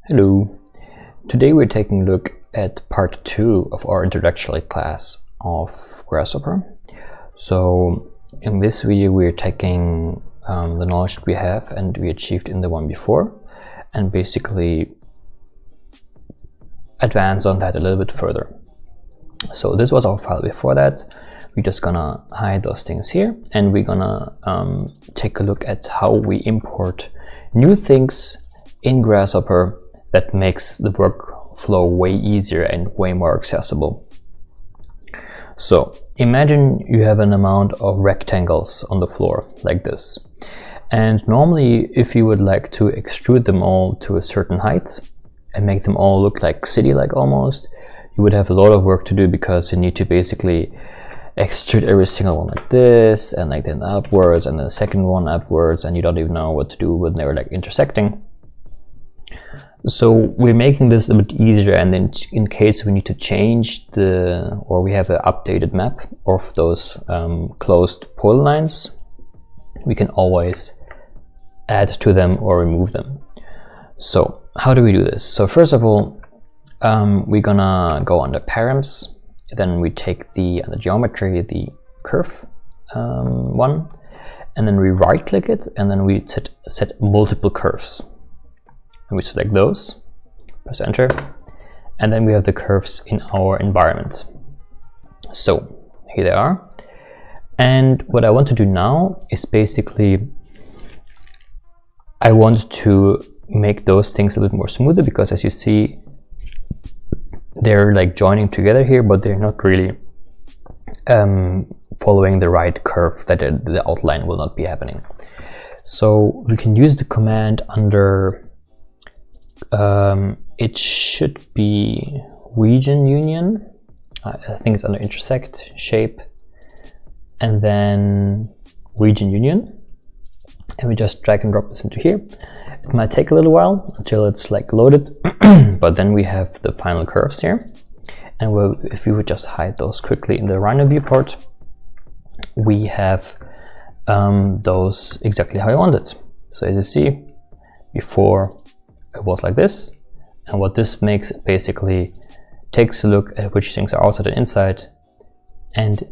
Hello. Today we're taking a look at part 2 of our introductory class of Grasshopper. So in this video we're taking the knowledge that we have and we achieved in the one before and basically advance on that a little bit further. So this was our file before that. We're just gonna hide those things here and we're gonna take a look at how we import new things in Grasshopper that makes the workflow way easier and way more accessible. So imagine you have an amount of rectangles on the floor like this. And normally if you would like to extrude them all to a certain height and make them all look like city-like almost, you would have a lot of work to do because you need to basically extrude every single one like this and like then upwards and then the second one upwards, and you don't even know what to do when they're like intersecting. So we're making this a bit easier, and then in case we need to change or we have an updated map of those closed polylines, we can always add to them or remove them. So how do we do this? So first of all, we're gonna go under params, then we take the geometry, the curve one, and then we right click it, and then we set multiple curves. And we select those, press enter, and then we have the curves in our environment. So here they are. And what I want to do now is basically I want to make those things a bit more smoother, because as you see they're like joining together here, but they're not really following the right curve, that the outline will not be happening. So we can use the command under it should be region union. I think it's under intersect, shape, and then region union, and we just drag and drop this into here. It might take a little while until it's like loaded, but then we have the final curves here, and if we would just hide those quickly in the rhino viewport, we have those exactly how I want it. So as you see, before it was like this, and what this makes, it basically takes a look at which things are outside and inside and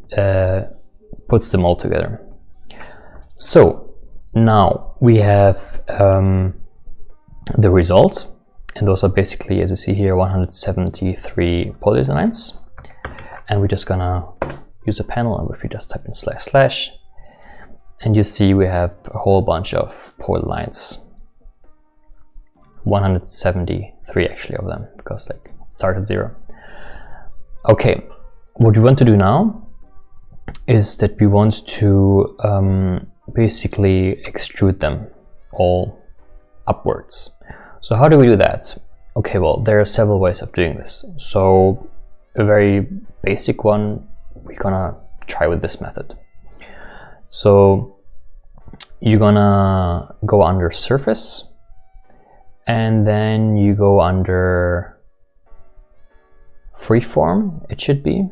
puts them all together. So now we have the result, and those are basically, as you see here, 173 polylines, and we're just gonna use a panel, and if we just type in // and you see we have a whole bunch of polylines. 173 actually of them, because like start at 0. Okay, what we want to do now is that we want to basically extrude them all upwards. So how do we do that? Okay, well, there are several ways of doing this. So a very basic one, we're gonna try with this method. So you're gonna go under surface, and then you go under Freeform, it should be.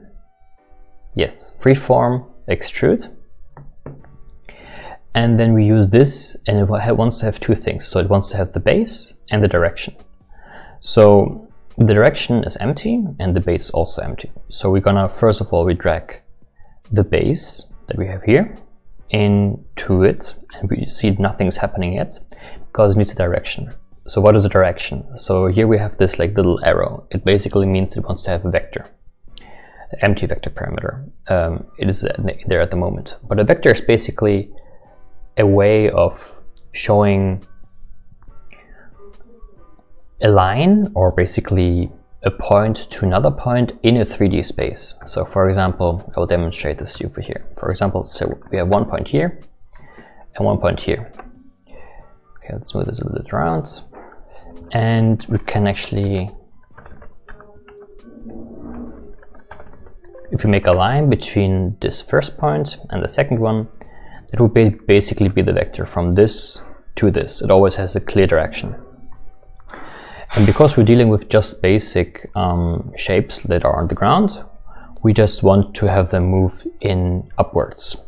Yes, Freeform Extrude. And then we use this, and it wants to have two things. So it wants to have the base and the direction. So the direction is empty and the base is also empty. So we're gonna, first of all, we drag the base that we have here into it, and we see nothing's happening yet because it needs a direction. So what is the direction? So here we have this like little arrow. It basically means it wants to have a vector, an empty vector parameter. It is there at the moment. But a vector is basically a way of showing a line, or basically a point to another point in a 3D space. So for example, I'll demonstrate this to you over here. For example, so we have one point here and one point here. Okay, let's move this a little bit around. And we can actually, if we make a line between this first point and the second one, it will basically be the vector from this to this. It always has a clear direction. And because we're dealing with just basic shapes that are on the ground, we just want to have them move in upwards.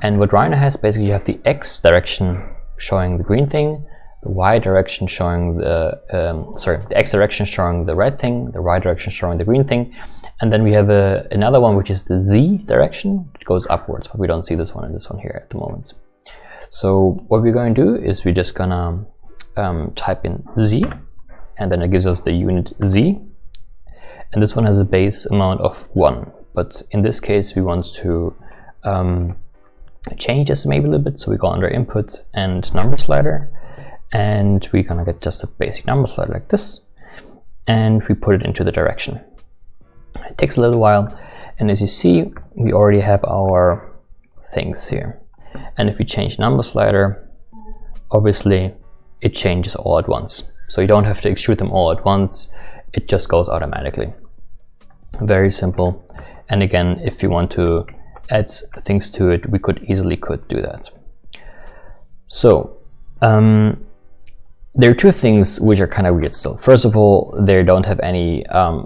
And what Rhino has, basically you have the X direction showing the green thing, the y direction showing the the x direction showing the red thing, the y direction showing the green thing, and then we have another one which is the z direction. It goes upwards, but we don't see this one and this one here at the moment. So what we're going to do is we're just gonna type in z, and then it gives us the unit z, and this one has a base amount of 1, but in this case we want to change this maybe a little bit, so we go under input and number slider, and we're gonna get just a basic number slider like this, and we put it into the direction. It takes a little while, and as you see we already have our things here, and if we change number slider, obviously it changes all at once, so you don't have to extrude them all at once, it just goes automatically. Very simple. And again, if you want to add things to it, we could easily do that. So there are two things which are kind of weird still. First of all, they don't have any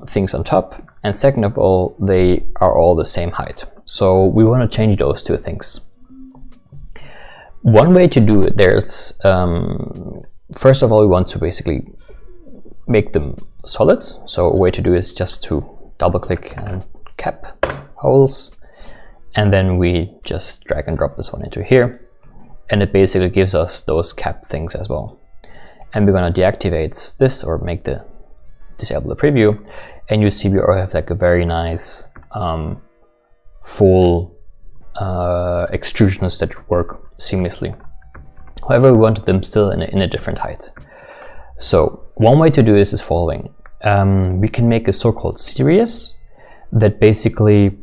things on top, and second of all, they are all the same height. So we want to change those two things. One way to do it, there's first of all, we want to basically make them solid. So a way to do is just to double click and cap holes, and then we just drag and drop this one into here, and it basically gives us those cap things as well. And we're going to deactivate this or disable the preview, and you see we already have like a very nice full extrusions that work seamlessly. However, we wanted them still in a different height. So one way to do this is following. We can make a so-called series that basically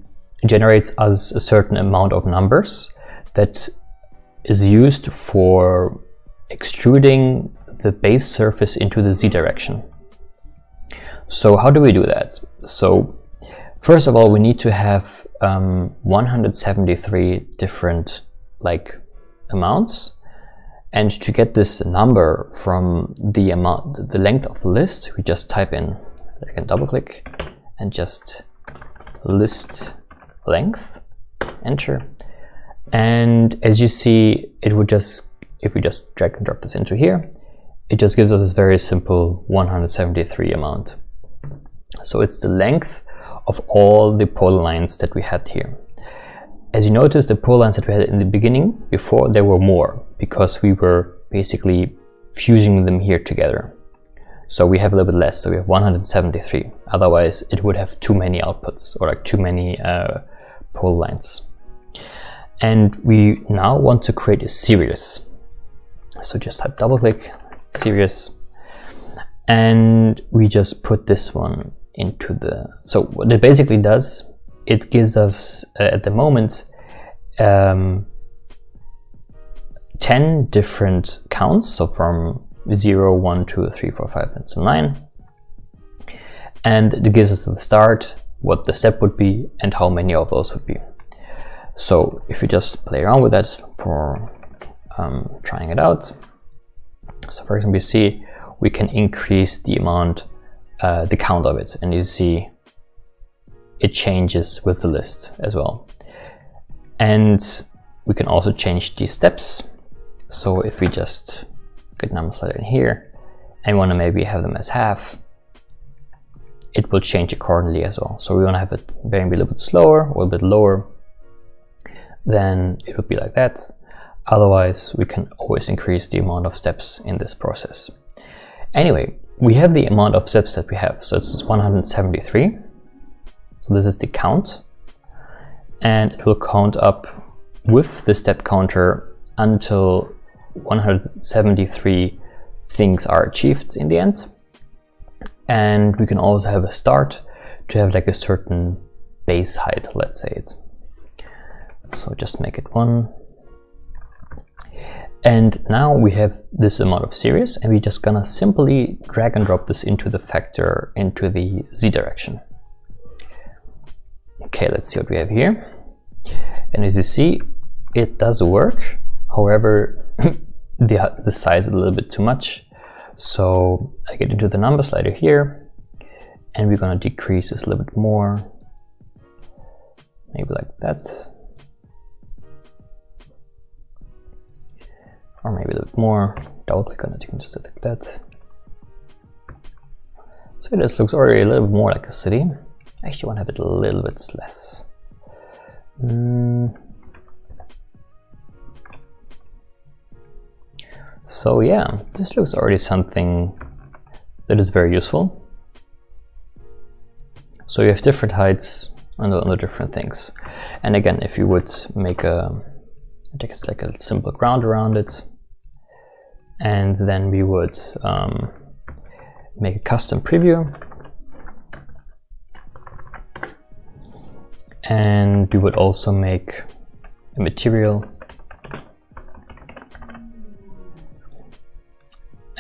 generates us a certain amount of numbers that is used for extruding the base surface into the z direction. So how do we do that? So first of all, we need to have 173 different amounts, and to get this number from the length of the list, we just type in, I can double click and just list length, enter, and as you see, it would just, if we just drag and drop this into here, it just gives us this very simple 173 amount. So it's the length of all the polylines that we had here. As you notice, the polylines that we had in the beginning, before, there were more, because we were basically fusing them here together. So we have a little bit less, so we have 173. Otherwise, it would have too many outputs, or too many polylines. And we now want to create a series. So just type double click, series, and we just put this one into the, so what it basically does, it gives us at the moment 10 different counts, so from 0, 1, 2, 3, 4, 5, and so 9, and it gives us at the start what the step would be and how many of those would be. So if you just play around with that for trying it out, so for example, you see we can increase the amount, the count of it, and you see it changes with the list as well. And we can also change these steps. So if we just get number slider in here and want to maybe have them as half, it will change accordingly as well. So we want to have it maybe a little bit slower or a bit lower, then it would be like that. Otherwise, we can always increase the amount of steps in this process. Anyway, we have the amount of steps that we have. So it's 173. So this is the count, and it will count up with the step counter until 173 things are achieved in the end. And we can also have a start to have like a certain base height, let's say it. So just make it 1. And now we have this amount of series, and we're just gonna simply drag and drop this into the factor into the z direction. Okay, let's see what we have here. And as you see, it does work. However, the size is a little bit too much. So I get into the number slider here, and we're gonna decrease this a little bit more. Maybe like that. or maybe a little bit more. Double click on it, you can just like that. So this looks already a little bit more like a city. I actually want to have it a little bit less. So yeah, this looks already something that is very useful. So you have different heights on the different things. And again, if you would make like a simple ground around it, and then we would make a custom preview, and we would also make a material,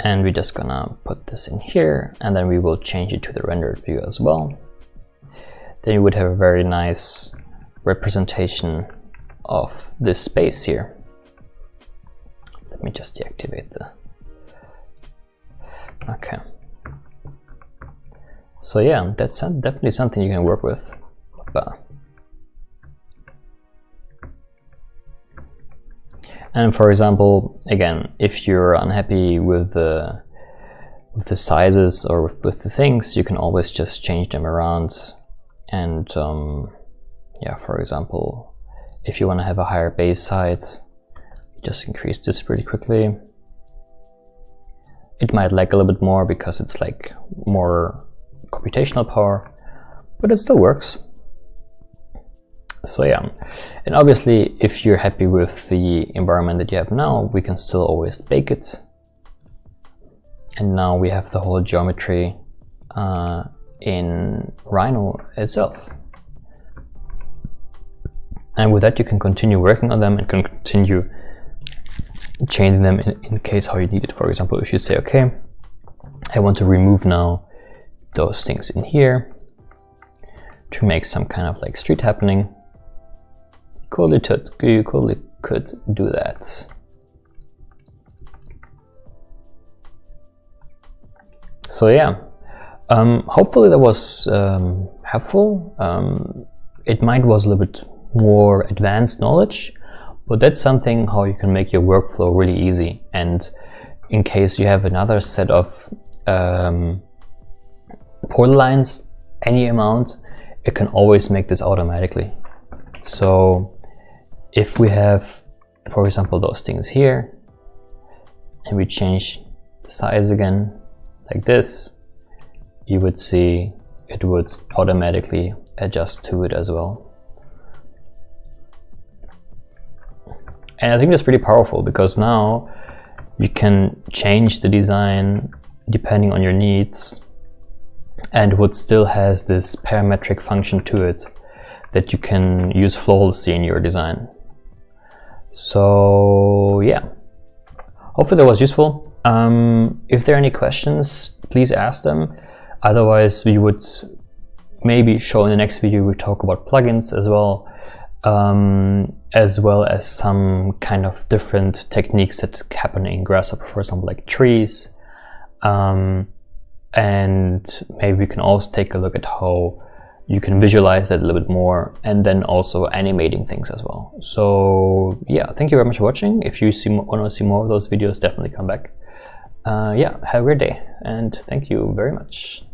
and we're just gonna put this in here, and then we will change it to the rendered view as well. Then you would have a very nice representation of this space here. Let me just deactivate the... Okay. So yeah, that's definitely something you can work with. And for example, again, if you're unhappy with the sizes or with the things, you can always just change them around. And yeah, for example, if you want to have a higher base height, you just increase this pretty quickly. It might lag a little bit more because it's like more computational power, but it still works. So yeah, and obviously if you're happy with the environment that you have now, we can still always bake it. And now we have the whole geometry in Rhino itself. And with that you can continue working on them and can continue changing them in case how you need it. For example, if you say, okay, I want to remove now those things in here to make some kind of like street happening, you could do that. So yeah, hopefully that was helpful. It might was a little bit more advanced knowledge, but that's something how you can make your workflow really easy. And in case you have another set of polylines, any amount, it can always make this automatically. So if we have, for example, those things here, and we change the size again like this, you would see it would automatically adjust to it as well. And I think that's pretty powerful, because now you can change the design depending on your needs, and what still has this parametric function to it that you can use flawlessly in your design. So yeah, hopefully that was useful. If there are any questions, please ask them. Otherwise, we would maybe show in the next video, we talk about plugins as well as some kind of different techniques that happen in Grasshopper, for example, like trees. And maybe we can also take a look at how you can visualize that a little bit more, and then also animating things as well. So yeah, thank you very much for watching. If you want to see more of those videos, definitely come back. Yeah, have a great day, and thank you very much.